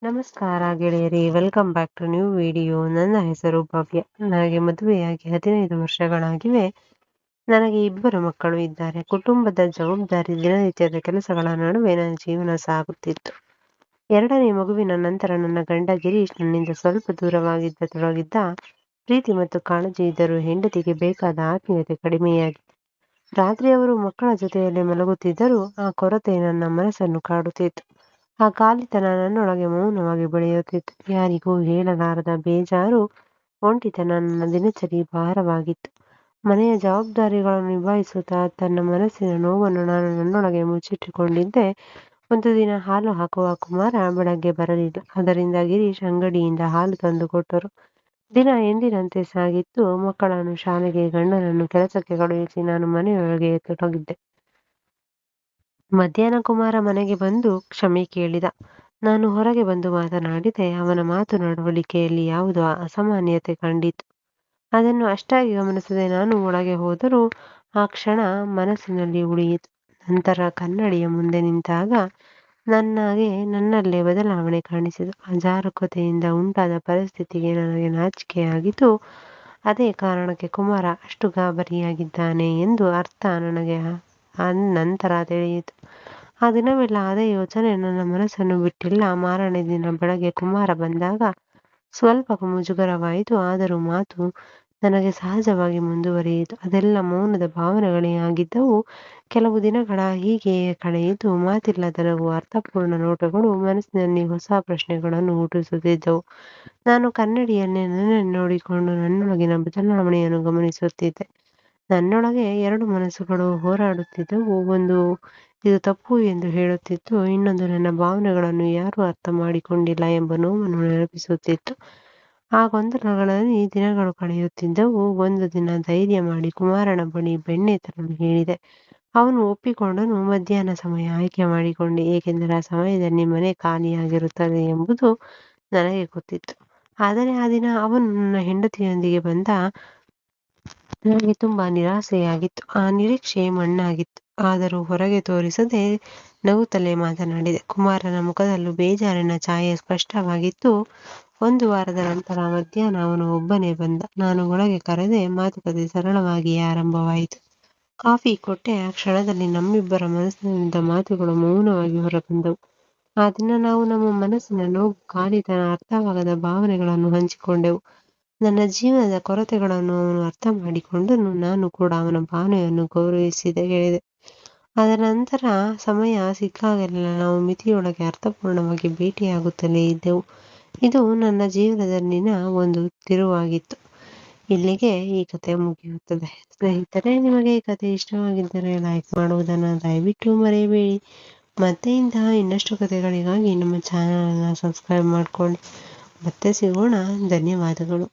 ನಮಸ್ಕಾರ ಗೆಳೆಯರಿ, welcome back to new video. ನನ್ನ ಹೆಸರು ಭವ್ಯ. ನನಗೆ ಮದುವೆಯಾಗಿ 15 ವರ್ಷಗಳಾಗಿವೆ. ನನಗೆ 2 ಮಕ್ಕಳು ಇದ್ದಾರೆ. ಕುಟುಂಬದ ಜವಾಬ್ದಾರಿ, ದಿನನಿತ್ಯದ ಕೆಲಸಗಳ ನಡುವೆ ನನ್ನ ಜೀವನ ಸಾಗುತ್ತಿತ್ತು. 2ನೇ ಮಗುವಿನ ನಂತರ ನನ್ನ ಗಂಡ ಗಿರೀಶ್ ನನ್ನಿಂದ ಸ್ವಲ್ಪ ದೂರವಾಗಿದ್ದ ಪ್ರೀತಿ ಮತ್ತು ಕಾಳಜಿ ಇದ್ದರೂ ಹೆಂಡತಿಗೆ ಬೇಕಾದ ಆತ್ಮೀಯತೆ ಕಡಿಮೆಯಾಗಿದೆ. ರಾತ್ರಿ ಅವರು ಮಕ್ಕಳ ಜೊತೆಯಲ್ಲೇ ಮಲಗುತ್ತಿದ್ದರೂ ಆ ಕೊರತೆ ನನ್ನ ಮನಸ್ಸನ್ನು ಕಾಡುತ್ತಿತ್ತು. ಆ ಖಾಲಿತನ ನನ್ನೊಳಗೆ ಮೌನವಾಗಿ ಬೆಳೆಯುತ್ತಿತ್ತು. ಯಾರಿಗೂ ಹೇಳಲಾರದ ಬೇಜಾರು, ಒಂಟಿತನ ನನ್ನ ದಿನಚರಿ ಭಾರವಾಗಿತ್ತು. ಮನೆಯ ಜವಾಬ್ದಾರಿಗಳನ್ನು ನಿಭಾಯಿಸುತ್ತಾ ತನ್ನ ಮನಸ್ಸಿನ ನೋವನ್ನು ನಾನು ನನ್ನೊಳಗೆ ಮುಚ್ಚಿಟ್ಟುಕೊಂಡಿದ್ದೆ. ಒಂದು ದಿನ ಹಾಲು ಹಾಕುವ ಕುಮಾರ ಬೆಳಗ್ಗೆ ಬರಲಿಲ್ಲ. ಅದರಿಂದ ಗಿರೀಶ್ ಅಂಗಡಿಯಿಂದ ಹಾಲು ತಂದು ಕೊಟ್ಟರು. ದಿನ ಎಂದಿನಂತೆ ಸಾಗಿತ್ತು. ಮಕ್ಕಳನ್ನು ಶಾಲೆಗೆ, ಗಂಡನನ್ನು ಕೆಲಸಕ್ಕೆ ಕಳುಹಿಸಿ ನಾನು ಮನೆಯೊಳಗೆ ತೊಡಗಿದ್ದೆ. ಮಧ್ಯಾಹ್ನ ಕುಮಾರ ಮನೆಗೆ ಬಂದು ಕ್ಷಮೆ ಕೇಳಿದ. ನಾನು ಹೊರಗೆ ಬಂದು ಮಾತನಾಡಿದೆ. ಅವನ ಮಾತು ನಡವಳಿಕೆಯಲ್ಲಿ ಯಾವುದೋ ಅಸಾಮಾನ್ಯತೆ ಕಂಡಿತು. ಅದನ್ನು ಅಷ್ಟಾಗಿ ಗಮನಿಸದೆ ನಾನು ಒಳಗೆ ಹೋದರೂ ಆ ಕ್ಷಣ ಮನಸ್ಸಿನಲ್ಲಿ ಉಳಿಯಿತು. ನಂತರ ಕನ್ನಡಿಯ ಮುಂದೆ ನಿಂತಾಗ ನನ್ನಲ್ಲೇ ಬದಲಾವಣೆ ಕಾಣಿಸಿತು. ಅಜಾಗರೂಕತೆಯಿಂದ ಉಂಟಾದ ಪರಿಸ್ಥಿತಿಗೆ ನನಗೆ ನಾಚಿಕೆಯಾಗಿತ್ತು. ಅದೇ ಕಾರಣಕ್ಕೆ ಕುಮಾರ ಅಷ್ಟು ಗಾಬರಿಯಾಗಿದ್ದಾನೆ ಎಂದು ಅರ್ಥ ನನಗೆ ನಂತರ ತಿಳಿಯಿತು. ಆ ದಿನವೆಲ್ಲ ಅದೇ ಯೋಚನೆ ನನ್ನ ಮನಸ್ಸನ್ನು ಬಿಟ್ಟಿಲ್ಲ. ಮಾರನೇ ದಿನ ಬೆಳಗ್ಗೆ ಕುಮಾರ ಬಂದಾಗ ಸ್ವಲ್ಪ ಮುಜುಗರವಾಯಿತು. ಆದರೂ ಮಾತು ನನಗೆ ಸಹಜವಾಗಿ ಮುಂದುವರಿಯಿತು. ಅದೆಲ್ಲ ಮೌನದ ಭಾವನೆಗಳೇ ಆಗಿದ್ದವು. ಕೆಲವು ದಿನಗಳ ಹೀಗೆಯೇ ಕಳೆಯಿತು. ಮಾತಿಲ್ಲದ ನಗು, ಅರ್ಥಪೂರ್ಣ ನೋಟಗಳು ಮನಸ್ಸಿನಲ್ಲಿ ಹೊಸ ಪ್ರಶ್ನೆಗಳನ್ನು ಹುಟ್ಟಿಸುತ್ತಿದ್ದವು. ನಾನು ಕನ್ನಡಿಯಲ್ಲಿ ನನ್ನನ್ನು ನೋಡಿಕೊಂಡು ನನ್ನೊಳಗಿನ ಬದಲಾವಣೆಯನ್ನು ಗಮನಿಸುತ್ತಿದ್ದೆ. ನನ್ನೊಳಗೆ 2 ಮನಸ್ಸುಗಳು ಹೋರಾಡುತ್ತಿದ್ದವು. ಒಂದು ಇದು ತಪ್ಪು ಎಂದು ಹೇಳುತ್ತಿತ್ತು. ಇನ್ನೊಂದು ನನ್ನ ಭಾವನೆಗಳನ್ನು ಯಾರೂ ಅರ್ಥ ಮಾಡಿಕೊಂಡಿಲ್ಲ ಎಂಬ ನೋವನ್ನು ನೆನಪಿಸುತ್ತಿತ್ತು. ಆ ಗೊಂದಲಗಳಲ್ಲಿ ದಿನಗಳು ಕಳೆಯುತ್ತಿದ್ದವು. ಒಂದು ದಿನ ಧೈರ್ಯ ಮಾಡಿ ಕುಮಾರನ ಬಳಿ ಬೆಣ್ಣೆ ತರಲು ಹೇಳಿದೆ. ಅವನು ಒಪ್ಪಿಕೊಂಡನು. ಮಧ್ಯಾಹ್ನ ಸಮಯ ಆಯ್ಕೆ ಮಾಡಿಕೊಂಡೆ, ಏಕೆಂದರೆ ಆ ಸಮಯದಲ್ಲಿ ಮನೆ ಖಾಲಿಯಾಗಿರುತ್ತದೆ ಎಂಬುದು ನನಗೆ ಗೊತ್ತಿತ್ತು. ಆದರೆ ಆ ದಿನ ಅವನು ನನ್ನ ಹೆಂಡತಿಯೊಂದಿಗೆ ಬಂದ. ನನಗೆ ತುಂಬಾ ನಿರಾಸೆಯಾಗಿತ್ತು. ಆ ನಿರೀಕ್ಷೆ ಮಣ್ಣಾಗಿತ್ತು. ಆದರೂ ಹೊರಗೆ ತೋರಿಸದೆ ನಗುತ್ತಲೇ ಮಾತನಾಡಿದೆ. ಕುಮಾರನ ಮುಖದಲ್ಲೂ ಬೇಜಾರಿನ ಛಾಯೆ ಸ್ಪಷ್ಟವಾಗಿತ್ತು. 1 ವಾರದ ನಂತರ ಮಧ್ಯಾಹ್ನ ಅವನು ಒಬ್ಬನೇ ಬಂದ. ನಾನು ಒಳಗೆ ಕರೆದೆ. ಮಾತುಕತೆ ಸರಳವಾಗಿಯೇ ಆರಂಭವಾಯಿತು. ಕಾಫಿ ಕೊಟ್ಟೆ. ಆ ಕ್ಷಣದಲ್ಲಿ ನಮ್ಮಿಬ್ಬರ ಮನಸ್ಸಿನಿಂದ ಮಾತುಗಳು ಮೌನವಾಗಿ ಹೊರಬಂದವು. ಆ ದಿನ ನಾವು ನಮ್ಮ ಮನಸ್ಸಿನ ನೋವು, ಖಾಲಿತನ, ಅರ್ಥವಾಗದ ಭಾವನೆಗಳನ್ನು ಹಂಚಿಕೊಂಡೆವು. ನನ್ನ ಜೀವನದ ಕೊರತೆಗಳನ್ನು ಅವನು ಅರ್ಥ ಮಾಡಿಕೊಂಡನು. ನಾನು ಕೂಡ ಅವನ ಭಾವನೆಯನ್ನು ಹೇಳಿದೆ. ಅದರ ನಂತರ ಸಮಯ ಸಿಕ್ಕಾಗಲೆಲ್ಲ ನಾವು ಮಿತಿಯೊಳಗೆ ಅರ್ಥಪೂರ್ಣವಾಗಿ ಭೇಟಿಯಾಗುತ್ತಲೇ ಇದ್ದೆವು. ಇದು ನನ್ನ ಜೀವನದಲ್ಲಿನ ಒಂದು ತಿರುವಾಗಿತ್ತು. ಇಲ್ಲಿಗೆ ಈ ಕಥೆ ಮುಗಿಯುತ್ತದೆ. ಸ್ನೇಹಿತರೆ, ನಿಮಗೆ ಈ ಕಥೆ ಇಷ್ಟವಾಗಿದ್ದರೆ ಲೈಕ್ ಮಾಡುವುದನ್ನು ದಯವಿಟ್ಟು ಮರೆಯಬೇಡಿ. ಮತ್ತೆ ಇಂತಹ ಇನ್ನಷ್ಟು ಕಥೆಗಳಿಗಾಗಿ ನಮ್ಮ ಚಾನಲನ್ನು ಸಬ್ಸ್ಕ್ರೈಬ್ ಮಾಡಿಕೊಳ್ಳಿ. ಮತ್ತೆ ಸಿಗೋಣ. ಧನ್ಯವಾದಗಳು.